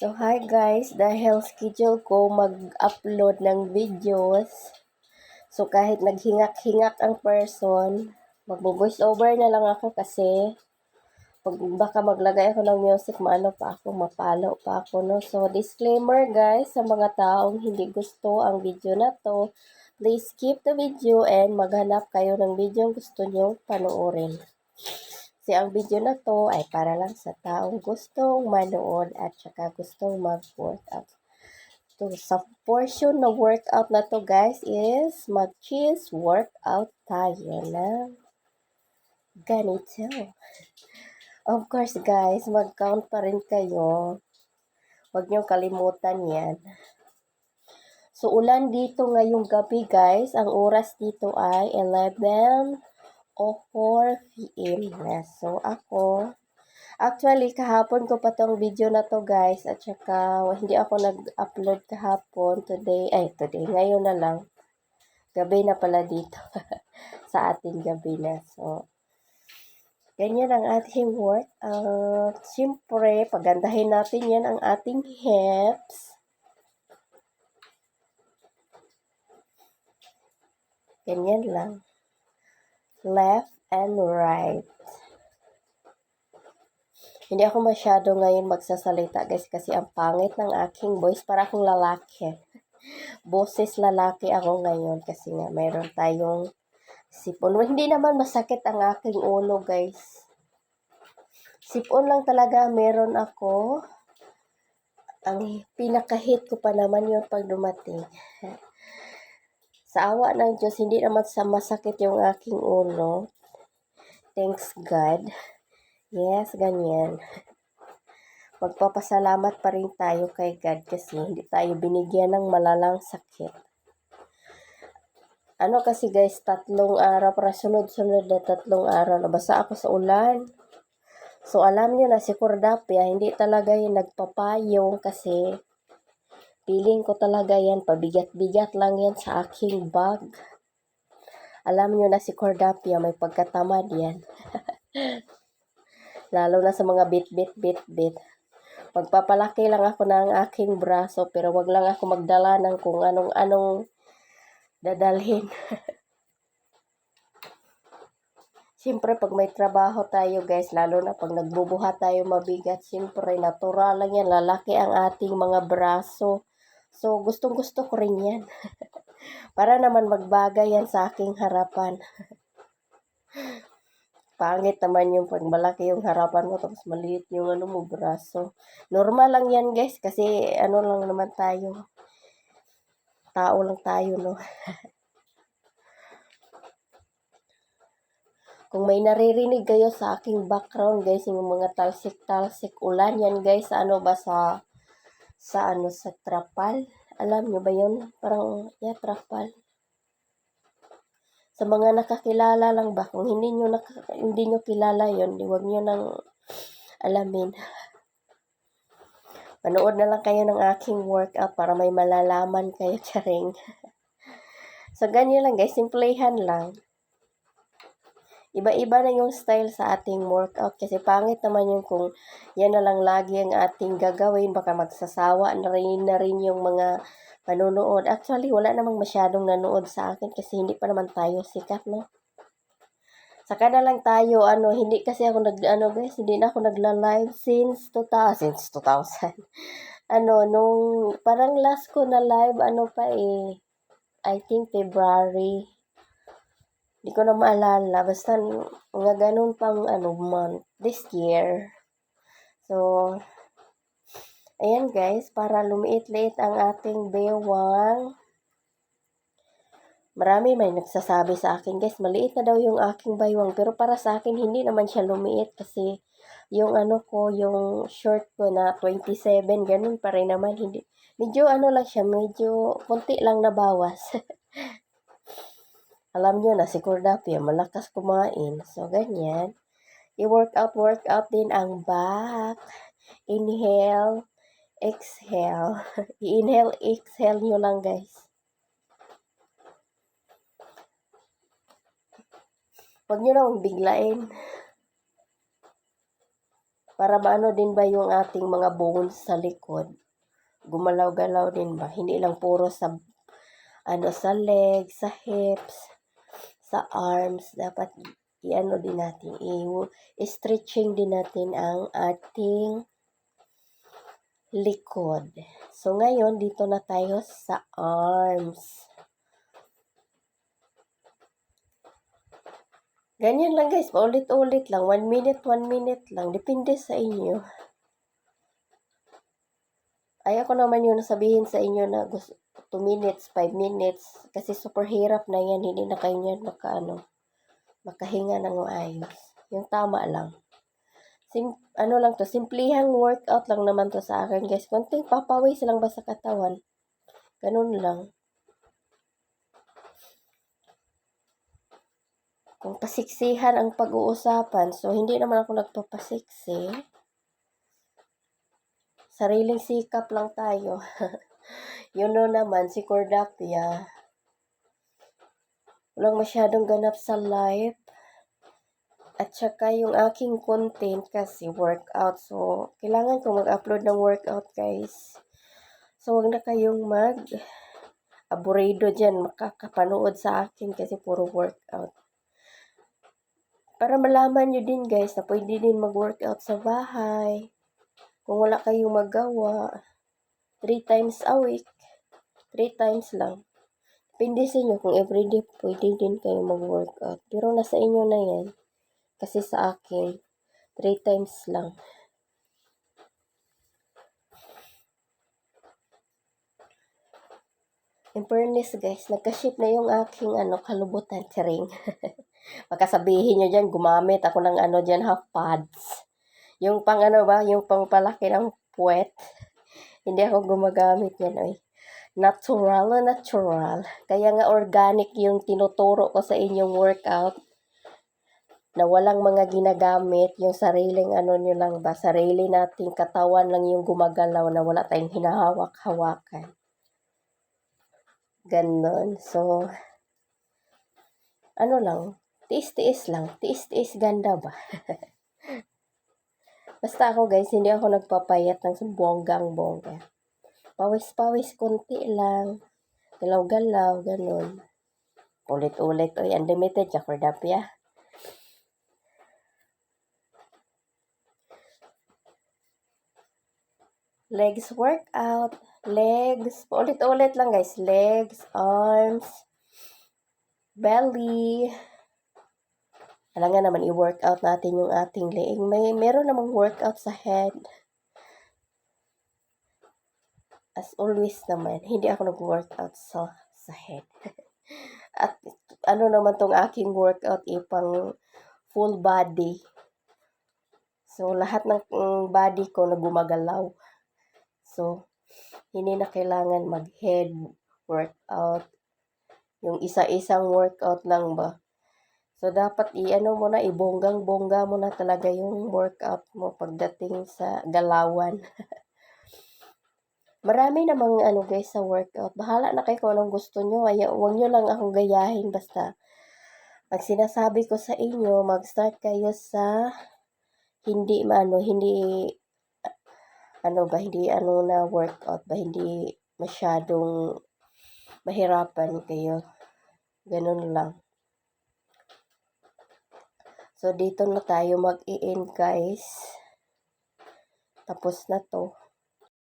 So, hi guys, dahil schedule ko mag-upload ng videos. So, kahit naghingak-hingak ang person, magbo-voice over na lang ako kasi pag baka maglagay ako ng music, maano pa ako, mapalo pa ako, no? So, disclaimer guys, sa mga taong hindi gusto ang video na to, please skip the video and maghanap kayo ng video gusto nyo panoorin. Kasi ang video na to ay para lang sa taong gustong manood at saka gustong mag-workout. So, sa portion na workout na to guys is mag-cheese workout tayo na ganito. Of course guys, mag-count pa rin kayo. Huwag niyong kalimutan yan. So, ulan dito ngayong gabi guys. Ang oras dito ay 11 o 4 p.m. na. So, actually, kahapon ko pa tong video na to guys. At saka, hindi ako nag-upload kahapon. Today, ngayon na lang. Gabi na pala dito. Sa ating gabi na. So, ganyan ang ating work. Siyempre, pagandahin natin yan ang ating hips. Ganyan lang. Left and right. Hindi ako masyado ngayon magsasalita guys kasi ang pangit ng aking voice, para akong lalaki. Boses lalaki ako ngayon kasi nga mayroon tayong sipon. Hindi naman masakit ang aking ulo guys. Sipon lang talaga meron ako. Ang pinaka-hit ko pa naman yun pag dumating. Sa awa ng Diyos, hindi naman sa masakit yung aking ulo. Thanks God. Yes, ganyan. Magpapasalamat pa rin tayo kay God kasi hindi tayo binigyan ng malalang sakit. Ano kasi guys, 3 araw, para sunod-sunod na 3 araw, nabasa ako sa ulan. So alam nyo na si Cordapia, hindi talaga yung nagpapayong kasi feeling ko talaga yan, pabigat-bigat lang yan sa aking bag. Alam nyo na si Cordapia, may pagkatamad yan. Lalo na sa mga bit. Magpapalaki lang ako ng aking braso, pero wag lang ako magdala ng kung anong dadalhin. Siyempre, pag may trabaho tayo guys, lalo na pag nagbubuhat tayo mabigat, siyempre, natural lang yan, lalaki ang ating mga braso. So, gustong-gusto ko rin yan. Para naman magbagay yan sa aking harapan. Pangit naman yung pag malaki yung harapan mo, tapos maliit yung mo, braso. Normal lang yan guys, kasi lang naman tayo. Tao lang tayo, no? Kung may naririnig kayo sa aking background guys, yung mga talsik-talsik ulan yan guys, sa trapal. Alam nyo ba yun? Parang, trapal. Sa mga nakakilala lang ba, kung hindi nyo kilala yun, huwag nyo nang alamin. Manood na lang kayo ng aking workout para may malalaman kayo, charing. So, ganyan lang guys, simplehan lang. Iba-iba na yung style sa ating workout kasi pangit naman yun kung yan na lang lagi ang ating gagawin. Baka magsasawa na rin yung mga panunood. Actually, wala namang masyadong nanood sa akin kasi hindi pa naman tayo sikat, no? Saka na lang tayo, hindi kasi ako guys, hindi na ako nagla-live since 2000. Nung parang last ko na live, I think February. Hindi ko na maalala. Basta mga ganun pang month this year. So, ayan guys, para lumiit-liit ang ating bewang. Marami may nagsasabi sa akin, guys, maliit na daw yung aking baywang. Pero para sa akin, hindi naman siya lumiit kasi yung yung short ko na 27, ganun pa rin naman. Hindi, medyo lang siya, medyo konti lang nabawas. Alam nyo na, si Cordapia, malakas kumain. So, ganyan. I-workout din ang back. Inhale, exhale. I-inhale, exhale nyo lang, guys. Huwag nyo lang biglain. Para maano din ba yung ating mga bones sa likod. Gumalaw-galaw din ba? Hindi lang puro sa sa legs, sa hips, sa arms. Dapat i-ano din natin, i-stretching din natin ang ating likod. So ngayon, dito na tayo sa arms. Ganyan lang guys, paulit-ulit lang. 1 minute, 1 minute lang. Depende sa inyo. Ayaw ko naman yun sabihin sa inyo na gusto 2 minutes, 5 minutes. Kasi super hirap na yan. Hindi na kayo yan makahinga ng maayos. Yung tama lang. Lang to, simplihang workout lang naman to sa akin guys. Konting papawis lang ba sa katawan. Ganun lang. Kung pasiksihan ang pag-uusapan, so hindi naman ako nagpapasiksi. Sariling sikap lang tayo. Yun naman, si Cordapia. Walang masyadong ganap sa life. At saka yung aking content kasi workout. So, kailangan ko mag-upload ng workout guys. So, wag na kayong aburido dyan makakapanood sa akin kasi puro workout. Para malaman nyo din guys na pwede din mag-workout sa bahay. Kung wala kayong magawa, 3 times a week, 3 times lang. Depende sa inyo kung everyday pwede din kayo mag-workout. Pero nasa inyo na yan. Kasi sa akin, 3 times lang. In fairness guys, nagka-ship na yung aking kalubutan, charing. Baka sabihin nyo dyan, gumamit ako ng dyan, half pads. Yung pang yung pang palaki ng puwet. Hindi ako gumagamit yan, oy. Natural. Kaya nga organic yung tinuturo ko sa inyong workout. Na walang mga ginagamit, yung sariling nyo lang ba, sarili nating katawan lang yung gumagalaw na wala tayong hinahawak-hawakan. Ganon. So, lang, tiis-tiis lang. Tiis-tiis ganda ba? Basta ako guys, hindi ako nagpapayat ng bonggang-bongga. Pawis-pawis konti lang. Galaw-galaw, ganon. Ulit-ulit. Oy, unlimited siya for Dapia. Legs workout. Legs. Ulit-ulit lang guys. Legs, arms, belly. Alam nga naman, i-workout natin yung ating leeg. Meron namang workout sa head. As always naman, hindi ako nag-workout sa head. At naman tong aking workout, ipang full body. So, lahat ng body ko na gumagalaw. So, hindi na kailangan mag-head workout. Yung isa-isang workout lang ba. So, dapat mo na, ibonggang-bongga mo na talaga yung workout mo pagdating sa galawan. Marami namang guys sa workout. Bahala na kayo kung anong gusto nyo. Huwag nyo lang akong gayahin. Basta, pag sinasabi ko sa inyo, mag-start kayo sa hindi na workout ba, hindi masyadong mahirapan kayo. Ganun lang. So, dito na tayo mag-i-end guys. Tapos na to.